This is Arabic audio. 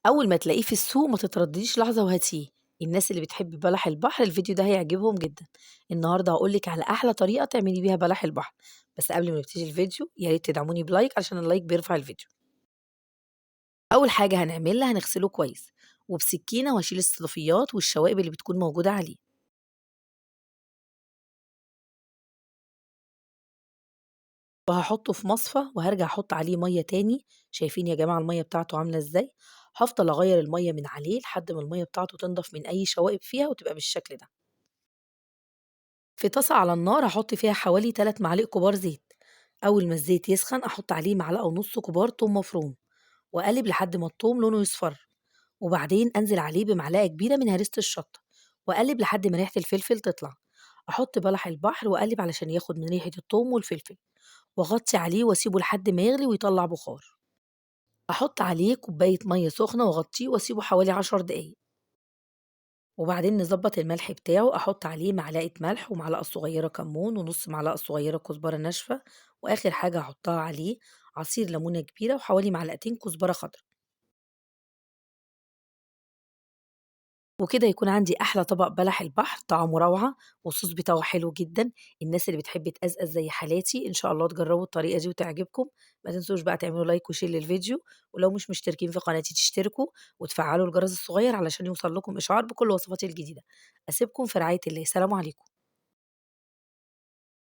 أول ما تلاقيه في السوق ما تتردديش لحظة وهاتيه. الناس اللي بتحب بلح البحر الفيديو ده هيعجبهم جدًا. النهارده هاقول لِك على أحلى طريقة تعملي بيها بلح البحر، بس قبل ما نبتدي الفيديو يا ريت تدعموني بلايك علشان اللايك بيرفع الفيديو. أول حاجة هنعملها هنغسله كويس، وبسكينة وهاشيل الصدفيات والشوائب اللي بتكون موجودة عليه، وهاحطه في مصفى وهارجع أحط عليه مَيّة تاني. شايفين يا جماعة المَيّة بتاعته عاملة إزاي؟ هافضل أغيّر المَيّة من عليه لحد ما المَيّة بتاعته تنضف من أي شوائب فيها وتبقى بالشكل ده. في طاسة على النار هاحط فيها حوالي 3 معالق كبار زيت. أول ما الزيت يسخن أحط عليه معلقة ونص كبار توم مفروم، وأقلب لحد ما التوم لونه يصفر، وبعدين أنزل عليه بمعلقة كبيرة من هريسة الشطة، وأقلب لحد ما ريحة الفلفل تطلع. أحط بلح البحر وأقلب علشان ياخد من ريحة التوم والفلفل، وأغطي عليه وأسيبه لحد ما يغلي ويطلع بخار. أحط عليه كوباية مية سخنة وأغطيه وأسيبه حوالي 10 دقايق، وبعدين نضبط الملح بتاعه. أحط عليه معلقة ملح ومعلقة صغيرة كمون ونص معلقة صغيرة كزبرة ناشفة، وآخر حاجة هحطها عليه عصير ليمونة كبيرة وحوالي معلقتين كزبرة خضرا. وكده يكون عندي أحلى طبق بلح البحر طعمه روعة، والصوص بتاعه حلو جدًا. الناس اللي بتحب تقزقز زي حالاتي إن شاء الله تجربوا الطريقة دي وتعجبكم. ما تنسوش بقى تعملوا لايك وشير للفيديو، ولو مش مشتركين في قناتي تشتركوا وتفعلوا الجرس الصغير علشان يوصل لكم إشعار بكل وصفاتي الجديدة. أسيبكم في رعاية الله، سلام عليكم.